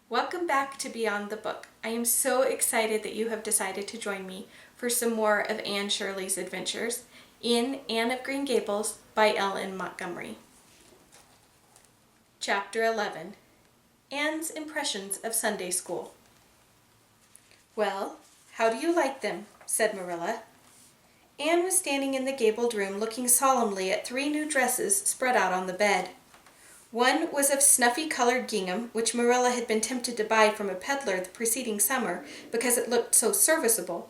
Welcome back to Beyond the Book. I am so excited that you have decided to join me for some more of Anne Shirley's adventures in Anne of Green Gables by Ellen Montgomery. Chapter 11. Anne's Impressions of Sunday School. "Well, how do you like them?" said Marilla. Anne was standing in the gabled room looking solemnly at 3 new dresses spread out on the bed. One was of snuffy-colored gingham, which Marilla had been tempted to buy from a peddler the preceding summer because it looked so serviceable.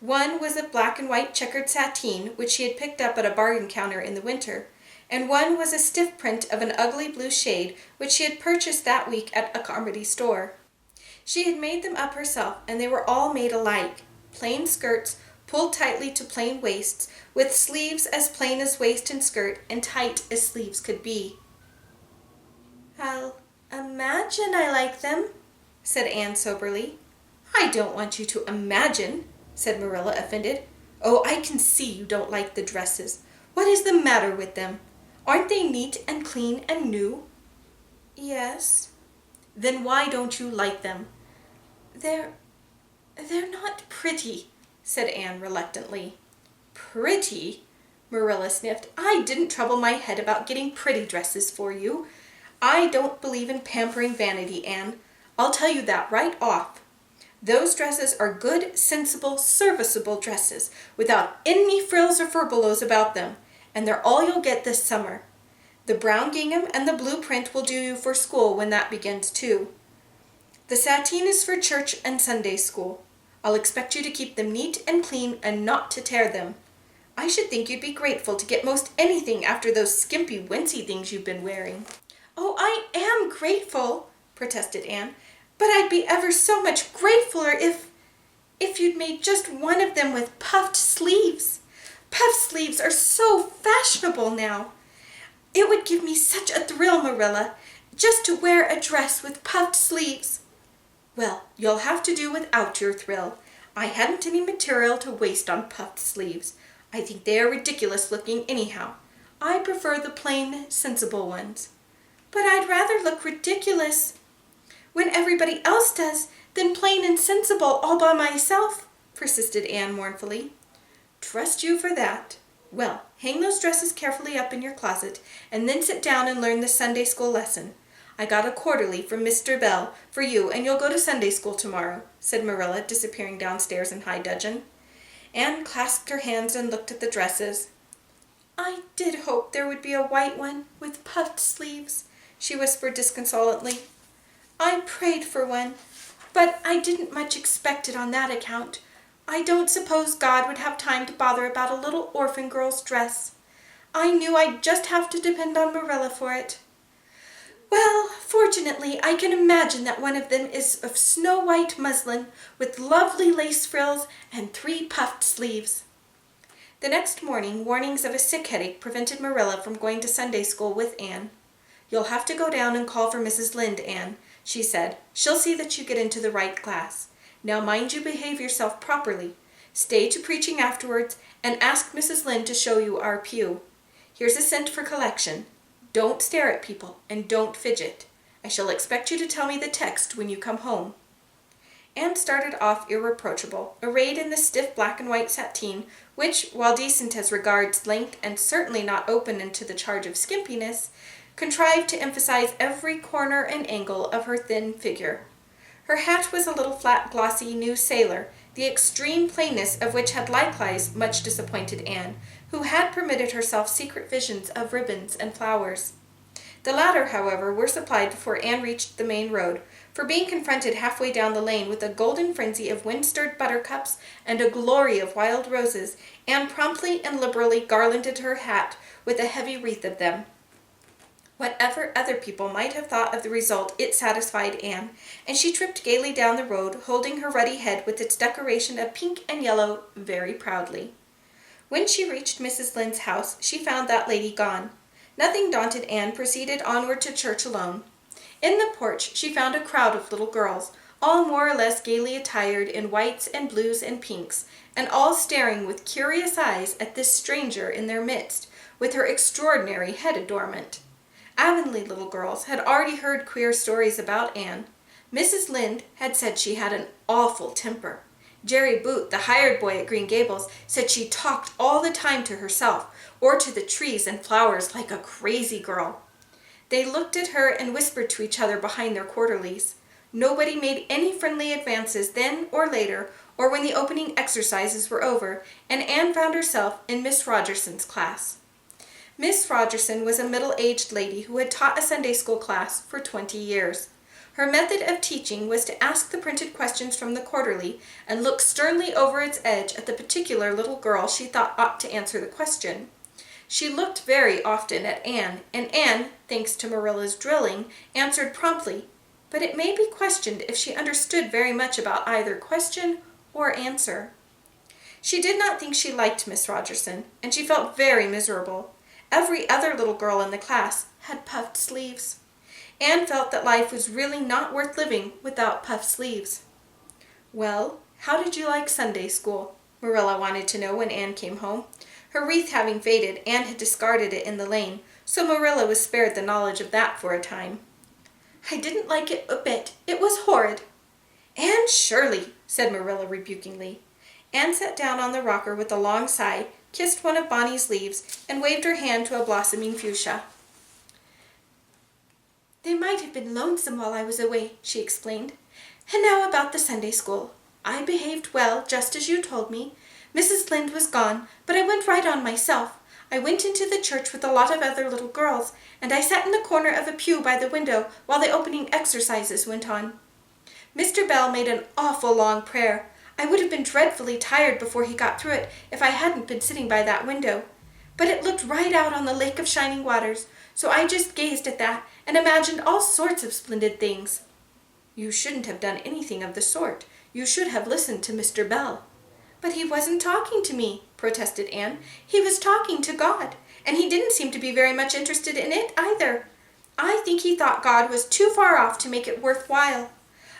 One was of black and white checkered sateen, which she had picked up at a bargain counter in the winter, and one was a stiff print of an ugly blue shade which she had purchased that week at a Carmody store. She had made them up herself, and they were all made alike, plain skirts, pulled tightly to plain waists, with sleeves as plain as waist and skirt, and tight as sleeves could be. "I'll imagine I like them," said Anne soberly. "I don't want you to imagine," said Marilla, offended. "Oh, I can see you don't like the dresses. What is the matter with them? Aren't they neat and clean and new?" "Yes." "Then why don't you like them?" They're not pretty," said Anne reluctantly. "Pretty?" Marilla sniffed. "I didn't trouble my head about getting pretty dresses for you. I don't believe in pampering vanity, Anne. I'll tell you that right off. Those dresses are good, sensible, serviceable dresses, without any frills or furbelows about them, and they're all you'll get this summer. The brown gingham and the blue print will do you for school when that begins too. The sateen is for church and Sunday school. I'll expect you to keep them neat and clean and not to tear them. I should think you'd be grateful to get most anything after those skimpy, wincey things you've been wearing." "Oh, I am grateful," protested Anne, "but I'd be ever so much gratefuler if you'd made just one of them with puffed sleeves. Puffed sleeves are so fashionable now. It would give me such a thrill, Marilla, just to wear a dress with puffed sleeves." "Well, you'll have to do without your thrill. I hadn't any material to waste on puffed sleeves. I think they are ridiculous looking anyhow. I prefer the plain, sensible ones." "But I'd rather look ridiculous when everybody else does than plain and sensible all by myself," persisted Anne mournfully. "Trust you for that. Well, hang those dresses carefully up in your closet, and then sit down and learn the Sunday school lesson. I got a quarterly from Mr. Bell for you, and you'll go to Sunday school tomorrow," said Marilla, disappearing downstairs in high dudgeon. Anne clasped her hands and looked at the dresses. "I did hope there would be a white one with puffed sleeves," she whispered disconsolately. "I prayed for one, but I didn't much expect it on that account. I don't suppose God would have time to bother about a little orphan girl's dress. I knew I'd just have to depend on Marilla for it. Well, fortunately, I can imagine that one of them is of snow-white muslin with lovely lace frills and 3 puffed sleeves." The next morning, warnings of a sick headache prevented Marilla from going to Sunday school with Anne. "You'll have to go down and call for Mrs. Lynde, Anne," she said. "She'll see that you get into the right class. Now mind you behave yourself properly. Stay to preaching afterwards, and ask Mrs. Lynde to show you our pew. Here's a cent for collection. Don't stare at people, and don't fidget. I shall expect you to tell me the text when you come home." Anne started off irreproachable, arrayed in the stiff black and white sateen, which, while decent as regards length and certainly not open into the charge of skimpiness, contrived to emphasize every corner and angle of her thin figure. Her hat was a little flat, glossy new sailor, the extreme plainness of which had likewise much disappointed Anne, who had permitted herself secret visions of ribbons and flowers. The latter, however, were supplied before Anne reached the main road, for being confronted halfway down the lane with a golden frenzy of wind-stirred buttercups and a glory of wild roses, Anne promptly and liberally garlanded her hat with a heavy wreath of them. Whatever other people might have thought of the result, it satisfied Anne, and she tripped gaily down the road, holding her ruddy head with its decoration of pink and yellow very proudly. When she reached Mrs. Lynde's house, she found that lady gone. Nothing daunted, Anne proceeded onward to church alone. In the porch she found a crowd of little girls, all more or less gaily attired in whites and blues and pinks, and all staring with curious eyes at this stranger in their midst, with her extraordinary head adornment. Avonlea little girls had already heard queer stories about Anne. Mrs. Lynde had said she had an awful temper. Jerry Boot, the hired boy at Green Gables, said she talked all the time to herself or to the trees and flowers like a crazy girl. They looked at her and whispered to each other behind their quarterlies. Nobody made any friendly advances then or later, or when the opening exercises were over, and Anne found herself in Miss Rogerson's class. Miss Rogerson was a middle-aged lady who had taught a Sunday school class for 20 years. Her method of teaching was to ask the printed questions from the quarterly and look sternly over its edge at the particular little girl she thought ought to answer the question. She looked very often at Anne, and Anne, thanks to Marilla's drilling, answered promptly, but it may be questioned if she understood very much about either question or answer. She did not think she liked Miss Rogerson, and she felt very miserable. Every other little girl in the class had puffed sleeves. Anne felt that life was really not worth living without puffed sleeves. "Well, how did you like Sunday school?" Marilla wanted to know when Anne came home. Her wreath having faded, Anne had discarded it in the lane, so Marilla was spared the knowledge of that for a time. "I didn't like it a bit. It was horrid." "Anne Shirley," said Marilla rebukingly. Anne sat down on the rocker with a long sigh, kissed one of Bonny's leaves, and waved her hand to a blossoming fuchsia. "They might have been lonesome while I was away," she explained. "And now about the Sunday school. I behaved well, just as you told me. Mrs. Lynde was gone, but I went right on myself. I went into the church with a lot of other little girls, and I sat in the corner of a pew by the window while the opening exercises went on. Mr. Bell made an awful long prayer. I would have been dreadfully tired before he got through it if I hadn't been sitting by that window. But it looked right out on the lake of shining waters, so I just gazed at that and imagined all sorts of splendid things." "You shouldn't have done anything of the sort. You should have listened to Mr. Bell." "But he wasn't talking to me," protested Anne. "He was talking to God, and he didn't seem to be very much interested in it either. I think he thought God was too far off to make it worthwhile.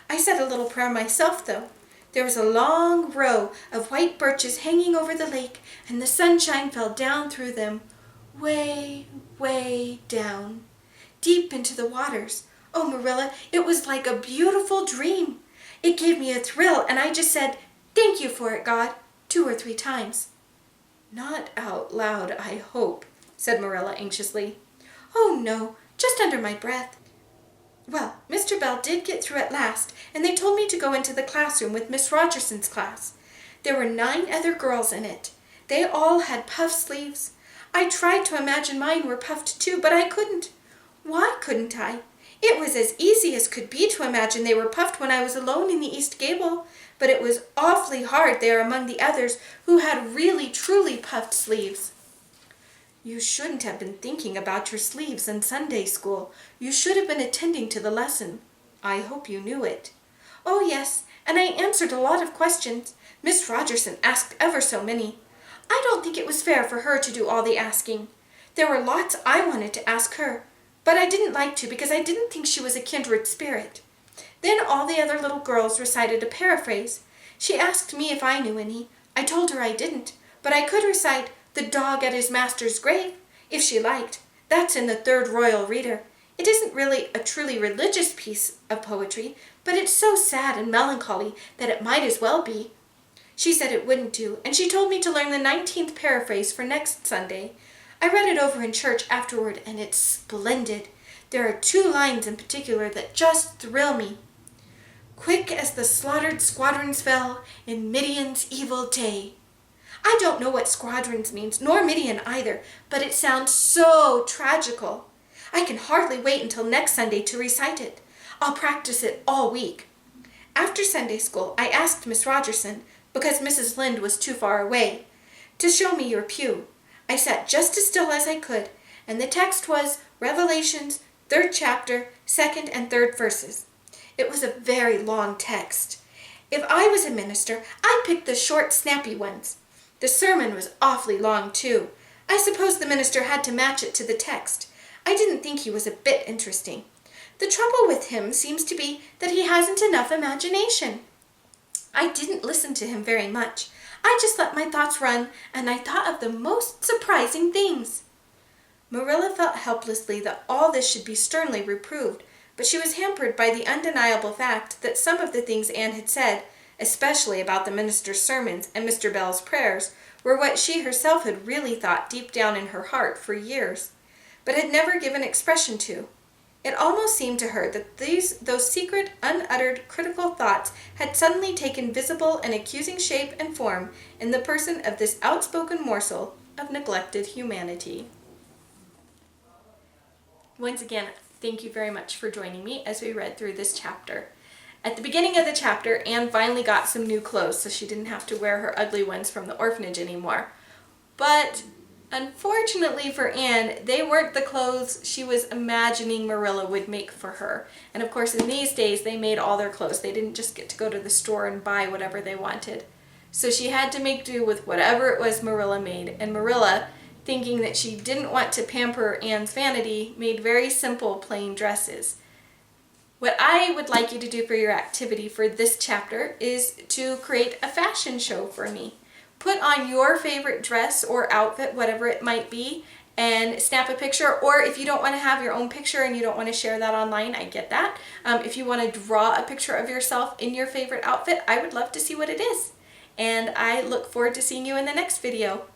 I said a little prayer myself, though. There was a long row of white birches hanging over the lake, and the sunshine fell down through them, way, way down, deep into the waters. Oh, Marilla, it was like a beautiful dream. It gave me a thrill, and I just said, 'Thank you for it, God,' 2 or 3 times. "Not out loud, I hope," said Marilla anxiously. "Oh, no, just under my breath. Well, Mr. Bell did get through at last, and they told me to go into the classroom with Miss Rogerson's class. There were 9 other girls in it. They all had puffed sleeves. I tried to imagine mine were puffed too, but I couldn't. Why couldn't I? It was as easy as could be to imagine they were puffed when I was alone in the east gable, but it was awfully hard there among the others who had really truly puffed sleeves." "You shouldn't have been thinking about your sleeves in Sunday school. You should have been attending to the lesson. I hope you knew it." "Oh, yes, and I answered a lot of questions. Miss Rogerson asked ever so many. I don't think it was fair for her to do all the asking. There were lots I wanted to ask her, but I didn't like to because I didn't think she was a kindred spirit. Then all the other little girls recited a paraphrase. She asked me if I knew any. I told her I didn't, but I could recite 'The Dog at His Master's Grave,' if she liked. That's in the 3rd Royal Reader. It isn't really a truly religious piece of poetry, but it's so sad and melancholy that it might as well be. She said it wouldn't do, and she told me to learn the 19th paraphrase for next Sunday. I read it over in church afterward, and it's splendid. There are 2 lines in particular that just thrill me. 'Quick as the slaughtered squadrons fell in Midian's evil day.' I don't know what squadrons means, nor Midian either, but it sounds so tragical. I can hardly wait until next Sunday to recite it. I'll practice it all week." After Sunday school, I asked Miss Rogerson, because Mrs. Lynde was too far away, to show me your pew. I sat just as still as I could, and the text was Revelations, 3rd chapter, 2nd and 3rd verses. It was a very long text. If I was a minister, I'd pick the short, snappy ones. The sermon was awfully long, too. I suppose the minister had to match it to the text. I didn't think he was a bit interesting. The trouble with him seems to be that he hasn't enough imagination. I didn't listen to him very much. I just let my thoughts run, and I thought of the most surprising things." Marilla felt helplessly that all this should be sternly reproved, but she was hampered by the undeniable fact that some of the things Anne had said, especially about the minister's sermons and Mr. Bell's prayers, were what she herself had really thought deep down in her heart for years, but had never given expression to. It almost seemed to her that those secret, unuttered, critical thoughts had suddenly taken visible and accusing shape and form in the person of this outspoken morsel of neglected humanity. Once again, thank you very much for joining me as we read through this chapter. At the beginning of the chapter, Anne finally got some new clothes, so she didn't have to wear her ugly ones from the orphanage anymore. But unfortunately for Anne, they weren't the clothes she was imagining Marilla would make for her. And of course, in these days, they made all their clothes. They didn't just get to go to the store and buy whatever they wanted. So she had to make do with whatever it was Marilla made. And Marilla, thinking that she didn't want to pamper Anne's vanity, made very simple, plain dresses. What I would like you to do for your activity for this chapter is to create a fashion show for me. Put on your favorite dress or outfit, whatever it might be, and snap a picture. Or if you don't want to have your own picture and you don't want to share that online, I get that. If you want to draw a picture of yourself in your favorite outfit, I would love to see what it is. And I look forward to seeing you in the next video.